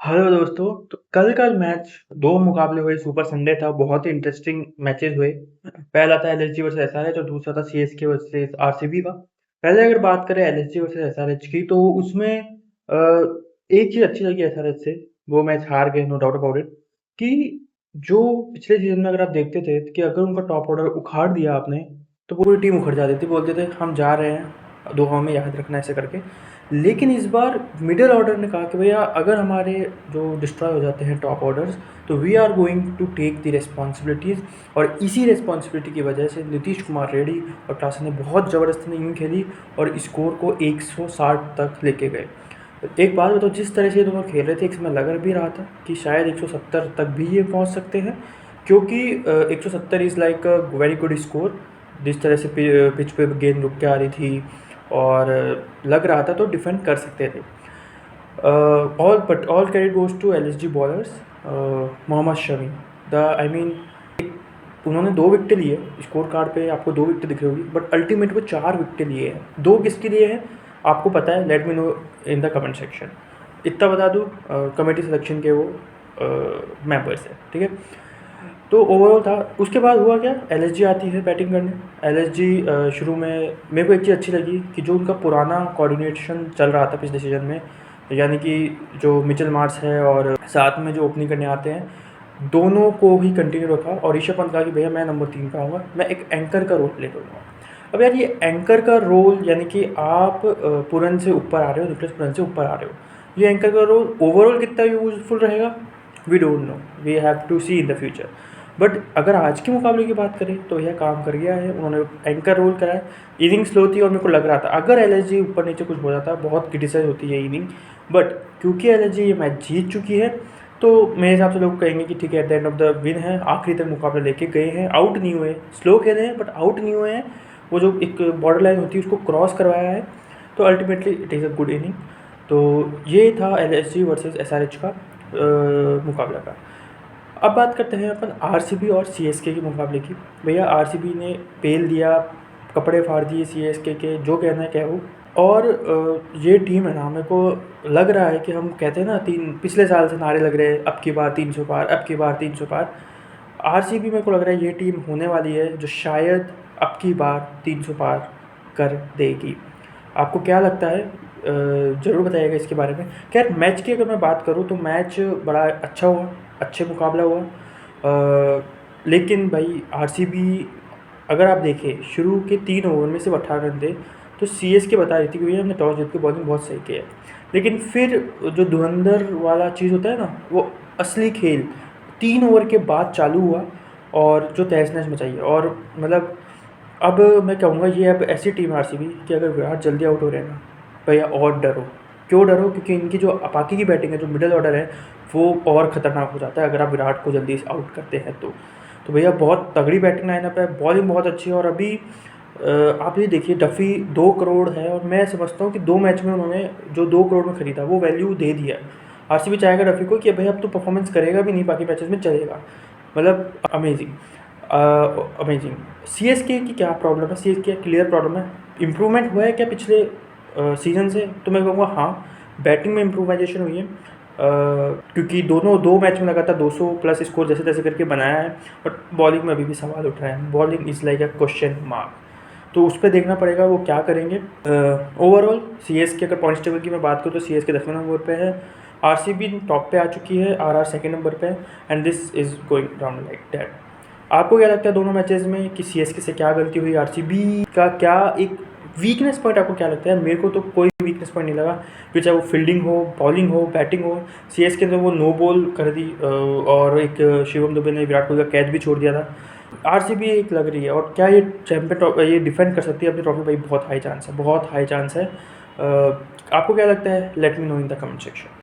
Hello दोस्तों। तो कल का मैच दो मुकाबले हुए। सुपर संडे था, बहुत ही इंटरेस्टिंग मैचेस हुए। पहला था एलएसजी वर्सेस एसआरएच और दूसरा था सीएसके वर्सेस आरसीबी का। पहले अगर बात करें एलएसजी वर्सेस एसआरएच की, तो उसमें एक चीज अच्छी लगी एसआरएच से। वो मैच हार गए, नो डाउट अबाउट इट। कि जो पिछले सीजन में अगर आप देखते थे कि अगर उनका टॉप ऑर्डर उखाड़ दिया आपने, तो पूरी टीम उखड़ जाती थी। बोलते थे हम जा रहे हैं, दुआ में याद रखना, ऐसे करके। लेकिन इस बार मिडिल ऑर्डर ने कहा कि भैया अगर हमारे जो डिस्ट्रॉय हो जाते हैं टॉप ऑर्डर्स, तो we are going to take the responsibilities. और इसी रिस्पॉन्सिबिलिटी की वजह से नीतीश कुमार रेड्डी और क्लासन ने बहुत ज़बरदस्त इनिंग खेली और स्कोर को 160 तक लेके गए। एक बात बताओ, जिस तरह से ये दोनों खेल रहे थे, एक समय लग भी रहा था कि शायद 170 तक भी ये पहुंच सकते हैं, क्योंकि 170 is like a very good score. जिस तरह से पिच पे गेंद रुक के आ रही थी और लग रहा था तो डिफेंड कर सकते थे। All credit goes to LSG bowlers. Mohammed Shami, the I mean, उन्होंने 2 विकेट लिए। स्कोर कार्ड पे आपको 2 विकेट दिख रही होगी, बट अल्टीमेट वो 4 विकेट लिए हैं। 2 किसके लिए हैं आपको पता है? Let me know in the comment section. इतना बता दूँ, कमेटी सिलेक्शन के वो मेंबर्स हैं, ठीक है। तो ओवरऑल था। उसके बाद हुआ क्या, एलएसजी आती है बैटिंग करने। एलएसजी शुरू में मेरे को एक चीज़ अच्छी लगी कि जो उनका पुराना कोऑर्डिनेशन चल रहा था पिछले सीजन में, यानी कि जो मिचेल मार्श है और साथ में जो ओपनिंग करने आते हैं, दोनों को ही कंटिन्यू रखा। और ऋषभ पंत कहा कि भैया मैं नंबर 3 पे आऊँगा, मैं एक एंकर का रोल प्ले करूँगा। अब यार, ये एंकर का रोल यानी कि आप पुरन से ऊपर आ रहे हो, न्यूक्लियस पुरन से ऊपर आ रहे हो, ये एंकर का रोल ओवरऑल कितना यूजफुल रहेगा, we don't know, we have to see in the future. But अगर आज के मुकाबले की बात करें तो यह काम कर गया है, उन्होंने एंकर रोल करा है। इनिंग स्लो थी और मेरे को लग रहा था अगर एलएसजी ऊपर नीचे कुछ हो जाता, बहुत क्रिटिसाइज होती है इनिंग। बट क्योंकि एलएसजी ये मैच जीत चुकी है, तो मेरे हिसाब से लोग कहेंगे कि ठीक है, at the end of the win है, आखिरी तक मुकाबला लेके गए हैं, आउट नहीं हुए। स्लो खेले हैं बट आउट नहीं हुए हैं। वो जो एक बॉर्डर लाइन होती है उसको क्रॉस करवाया है, तो ultimately it is a good inning. तो ये था एलएसजी वर्सेस एसआरएच का मुकाबला का। अब बात करते हैं अपन आरसीबी और सीएसके के मुकाबले की। भैया आरसीबी ने पेल दिया, कपड़े फाड़ दिए सीएसके के, जो कहना है कहो। और ये टीम है ना, मेरे को लग रहा है कि हम कहते हैं ना, पिछले साल से नारे लग रहे हैं, अब की बार 300 पार, अब की बार 300 पार। आरसीबी मेरे को लग रहा है ये टीम होने वाली है जो शायद अब की बार 300 पार कर देगी। आपको क्या लगता है? ज़रूर बताइएगा इसके बारे में। खैर, मैच की अगर मैं बात करूँ तो मैच बड़ा अच्छा हुआ, अच्छे मुकाबला हुआ। लेकिन भाई आरसीबी, अगर आप देखें शुरू के 3 ओवर में सिर्फ 18 रन थे, तो सीएसके बता रही थी कि भैया हमने टॉस जीत के बॉलिंग बहुत सही की है। लेकिन फिर जो धुरंधर वाला चीज़ होता है ना, वो असली खेल 3 ओवर के बाद चालू हुआ और जो तहस नहस मचाई है। और मतलब अब मैं कहूँगा ये अब ऐसी टीम है आरसीबी कि अगर विराट जल्दी आउट हो रहे हैं ना, भैया और डरो। क्यों डरो? क्योंकि इनकी जो बाकी की बैटिंग है, जो मिडिल ऑर्डर है, वो और ख़तरनाक हो जाता है अगर आप विराट को जल्दी आउट करते हैं तो भैया बहुत तगड़ी बैटिंग लाइनअप है, बॉलिंग बहुत अच्छी है। और अभी आप ये देखिए, डफ़ी 2 करोड़ है और मैं समझता हूँ कि 2 मैच में उन्होंने जो 2 करोड़ में ख़रीदा वो वैल्यू दे दिया है। आरसीबी चाहेगा डफ़ी को कि भाई अब तो परफॉर्मेंस करेगा भी नहीं, बाकी मैचेस में चलेगा। मतलब अमेजिंग, अमेजिंग। सीएसके की क्या प्रॉब्लम है? सीएसके क्लियर प्रॉब्लम है। इम्प्रूवमेंट हुआ है क्या पिछले सीज़न से? तो मैं कहूँगा हाँ, बैटिंग में इम्प्रूवाइजेशन हुई है। क्योंकि दोनों 2 मैच में लगातार 200 प्लस स्कोर जैसे तैसे करके बनाया है। बट बॉलिंग में अभी भी सवाल उठ रहा है, bowling is like a question mark. तो उस पर देखना पड़ेगा वो क्या करेंगे। ओवरऑल सीएसके अगर पॉइंट्स टेबल की मैं बात करूँ तो सीएसके 10वें नंबर पे है, आरसीबी टॉप पे आ चुकी है, आरआर सेकंड नंबर पे है, and this is going down like that. आपको क्या लगता है दोनों मैचेस में कि सीएसके से क्या गलती हुई, आरसीबी का क्या एक वीकनेस पॉइंट आपको क्या लगता है? मेरे को तो कोई वीकनेस पॉइंट नहीं लगा, कि चाहे वो फील्डिंग हो, बॉलिंग हो, बैटिंग हो। सीएसके ने वो नो बॉल कर दी और एक शिवम दुबे ने विराट कोहली का कैच भी छोड़ दिया था। आरसीबी एक लग रही है, और क्या ये चैंपियन ये डिफेंड कर सकती है अपनी ट्रॉफी? भाई बहुत हाई चांस है, बहुत हाई चांस है। आपको क्या लगता है? Let me know in the comment section.